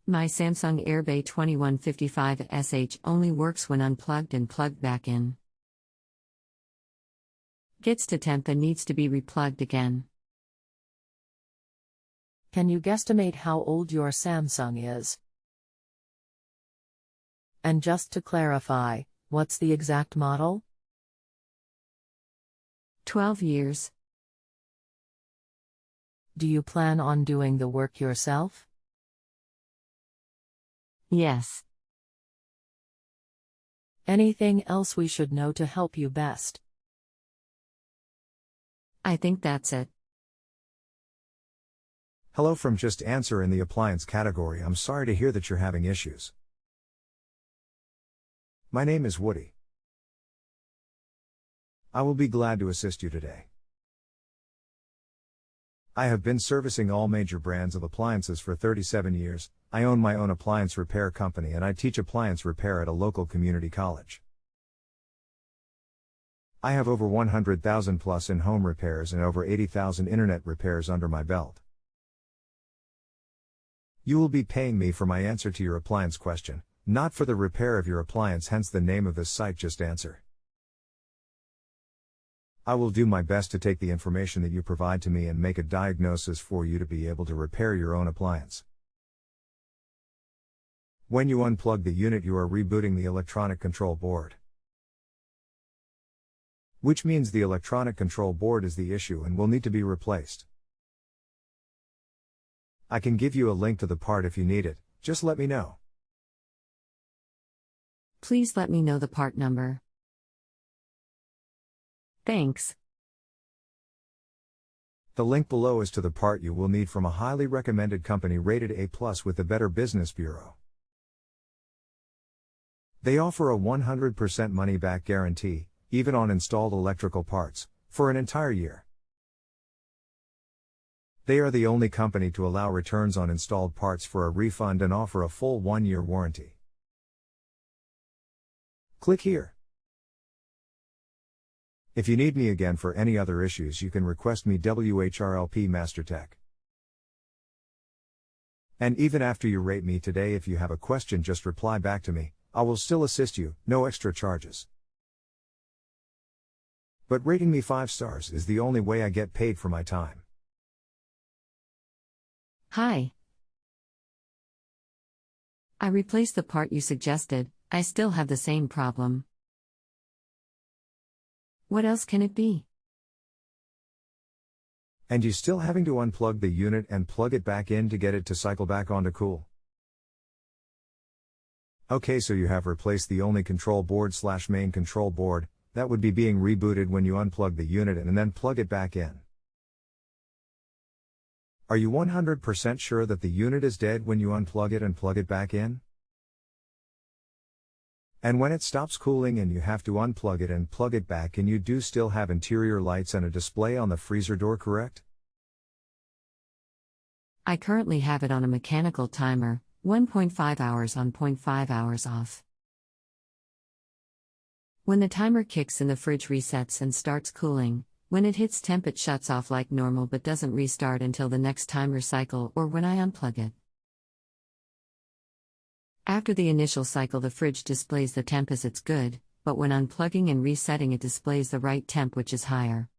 My Samsung rb2155sh only works when unplugged and plugged back in. Gets to temp and needs to be replugged again. Can you guesstimate how old your Samsung is? And just to clarify, what's the exact model? 12 years. Do you plan on doing the work yourself? Yes. Anything else we should know to help you best? I think that's it. Hello from JustAnswer in the appliance category. I'm sorry to hear that you're having issues. My name is Woody. I will be glad to assist you today. I have been servicing all major brands of appliances for 37 years. I own my own appliance repair company and I teach appliance repair at a local community college. I have over 100,000 plus in home repairs and over 80,000 internet repairs under my belt. You will be paying me for my answer to your appliance question, not for the repair of your appliance, hence the name of this site, JustAnswer. I will do my best to take the information that you provide to me and make a diagnosis for you to be able to repair your own appliance. When you unplug the unit, you are rebooting the electronic control board. Which means the electronic control board is the issue and will need to be replaced. I can give you a link to the part if you need it, just let me know. Please let me know the part number. Thanks. The link below is to the part you will need from a highly recommended company rated A+ with the Better Business Bureau. They offer a 100% money-back guarantee, even on installed electrical parts, for an entire year. They are the only company to allow returns on installed parts for a refund and offer a full 1-year warranty. Click here. If you need me again for any other issues, you can request me WHRLP MasterTech. And even after you rate me today, if you have a question, just reply back to me. I will still assist you, no extra charges. But rating me 5 stars is the only way I get paid for my time. Hi. I replaced the part you suggested. I still have the same problem. What else can it be? And you still having to unplug the unit and plug it back in to get it to cycle back on to cool? Okay, so you have replaced the only control board / main control board that would be being rebooted when you unplug the unit and then plug it back in. Are you 100% sure that the unit is dead when you unplug it and plug it back in? And when it stops cooling and you have to unplug it and plug it back in, you do still have interior lights and a display on the freezer door, correct? I currently have it on a mechanical timer, 1.5 hours on, 0.5 hours off. When the timer kicks in, the fridge resets and starts cooling. When it hits temp, it shuts off like normal but doesn't restart until the next timer cycle or when I unplug it. After the initial cycle, the fridge displays the temp as it's good, but when unplugging and resetting, it displays the right temp, which is higher.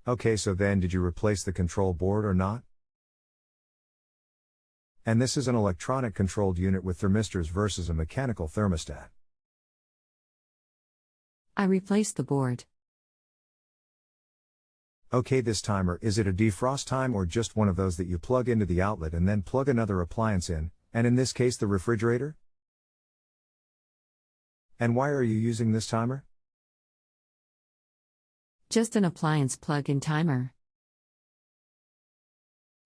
Okay, so then did you replace the control board or not? And this is an electronic controlled unit with thermistors versus a mechanical thermostat. I replaced the board. Okay, this timer, is it a defrost time or just one of those that you plug into the outlet and then plug another appliance in, and in this case the refrigerator? And why are you using this timer? Just an appliance plug-in timer.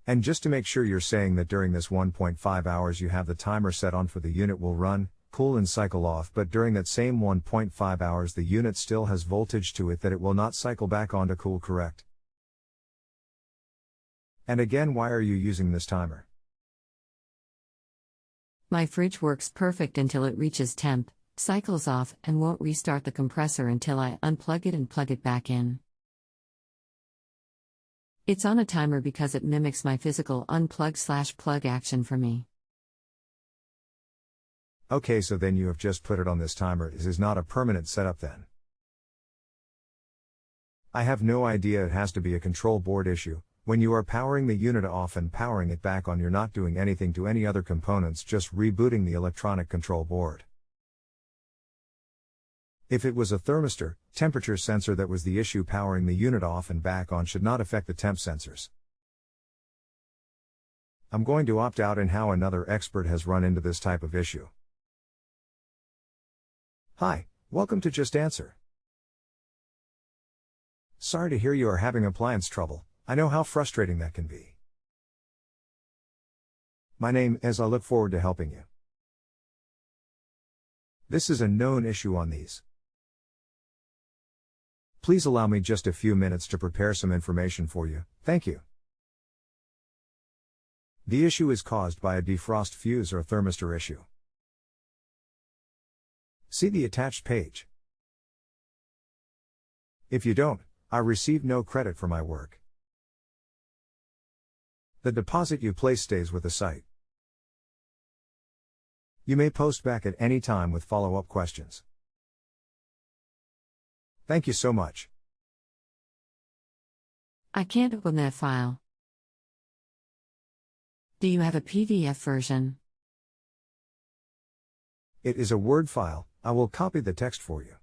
And just to make sure, you're saying that during this 1.5 hours you have the timer set on for the unit will run, cool and cycle off, but during that same 1.5 hours the unit still has voltage to it that it will not cycle back on to cool, correct? And again, why are you using this timer? My fridge works perfect until it reaches temp, cycles off, and won't restart the compressor until I unplug it and plug it back in. It's on a timer because it mimics my physical unplug/plug action for me. Okay, so then you have just put it on this timer. This is not a permanent setup then. I have no idea, it has to be a control board issue. When you are powering the unit off and powering it back on, you're not doing anything to any other components, just rebooting the electronic control board. If it was a thermistor, temperature sensor that was the issue, powering the unit off and back on should not affect the temp sensors. I'm going to opt out in how another expert has run into this type of issue. Hi, welcome to JustAnswer. Sorry to hear you are having appliance trouble. I know how frustrating that can be. My name is, I look forward to helping you. This is a known issue on these. Please allow me just a few minutes to prepare some information for you, thank you. The issue is caused by a defrost fuse or thermistor issue. See the attached page. If you don't, I receive no credit for my work. The deposit you place stays with the site. You may post back at any time with follow-up questions. Thank you so much. I can't open that file. Do you have a PDF version? It is a Word file. I will copy the text for you.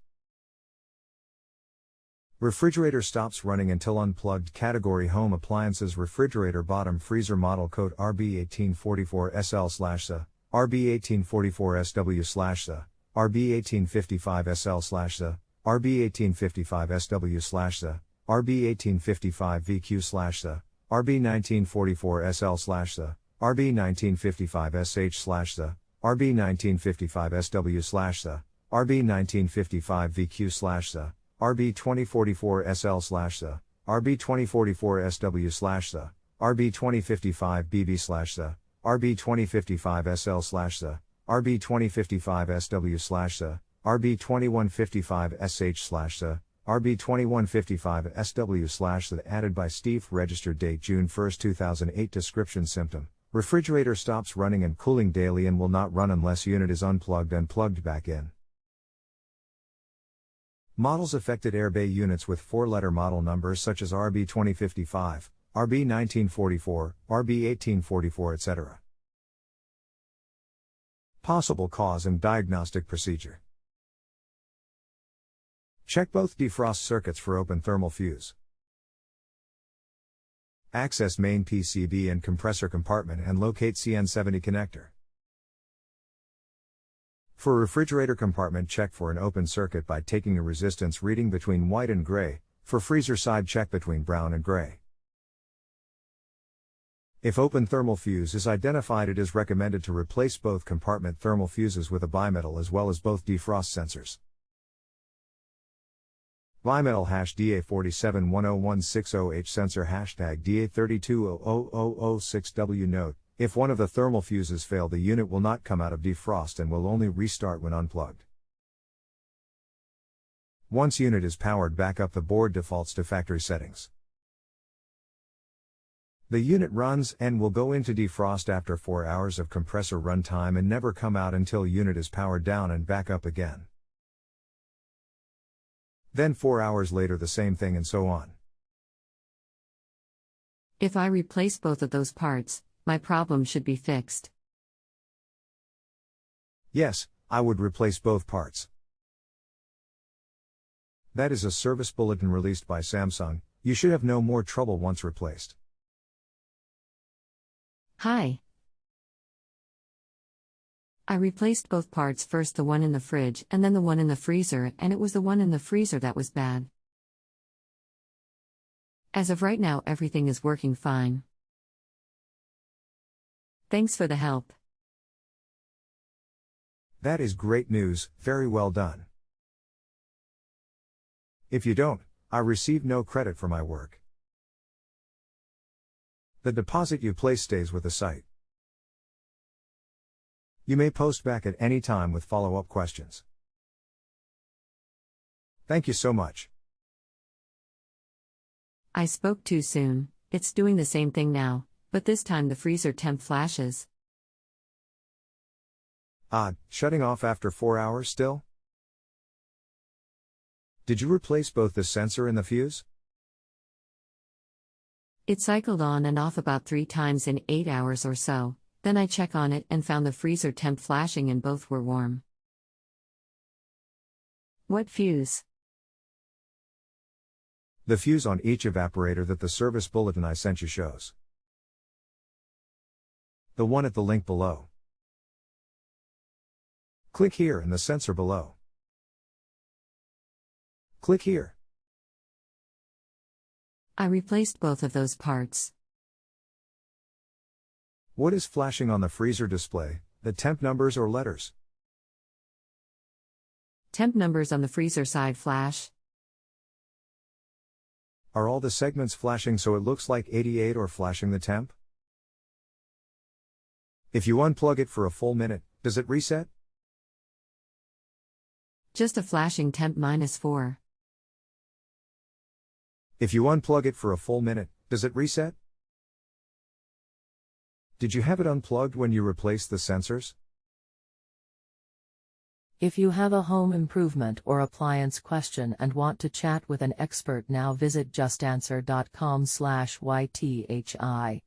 Refrigerator stops running until unplugged. Category Home Appliances. Refrigerator bottom freezer. Model code rb1844sl/the, rb1844sw/the, rb1855sl/the, rb1855sw/the, rb1855vq/the, rb1944sl/the, rb1955sh/the, rb1955sw/the, rb1955vq/the, rb2044sl/the, rb2044sw/the, rb2055bb/the, rb2055sl/the, rb2055sw/the, rb2155sh/the, rb2155sw/the. Added by Steve. Registered date June 1, 2008. Description: symptom: refrigerator stops running and cooling daily and will not run unless unit is unplugged and plugged back in. Models affected: airbay units with 4-letter model numbers such as rb2055, rb1944, rb1844, etc. Possible cause and diagnostic procedure. Check both defrost circuits for open thermal fuse. Access main PCB and compressor compartment and locate CN70 connector. For refrigerator compartment, check for an open circuit by taking a resistance reading between white and gray. For freezer side, check between brown and gray. If open thermal fuse is identified, it is recommended to replace both compartment thermal fuses with a bimetal as well as both defrost sensors. Bimetal #DA4710160H sensor #DA32000006W. Note: if one of the thermal fuses fail, the unit will not come out of defrost and will only restart when unplugged. Once unit is powered back up, the board defaults to factory settings. The unit runs and will go into defrost after 4 hours of compressor run time and never come out until unit is powered down and back up again. Then 4 hours later the same thing, and so on. If I replace both of those parts, my problem should be fixed. Yes, I would replace both parts. That is a service bulletin released by Samsung. You should have no more trouble once replaced. Hi. I replaced both parts, first the one in the fridge and then the one in the freezer, and it was the one in the freezer that was bad. As of right now, everything is working fine. Thanks for the help. That is great news, very well done. If you don't, I receive no credit for my work. The deposit you place stays with the site. You may post back at any time with follow-up questions. Thank you so much. I spoke too soon. It's doing the same thing now, but this time the freezer temp flashes. Odd, shutting off after 4 hours still? Did you replace both the sensor and the fuse? It cycled on and off about 3 times in 8 hours or so, then I check on it and found the freezer temp flashing and both were warm. What fuse? The fuse on each evaporator that the service bulletin I sent you shows. The one at the link below. Click here and the sensor below. Click here. I replaced both of those parts. What is flashing on the freezer display, the temp numbers or letters? Temp numbers on the freezer side flash. Are all the segments flashing so it looks like 88 or flashing the temp? If you unplug it for a full minute, does it reset? Just a flashing temp -4. If you unplug it for a full minute, does it reset? Did you have it unplugged when you replaced the sensors? If you have a home improvement or appliance question and want to chat with an expert now, visit justanswer.com/ythi.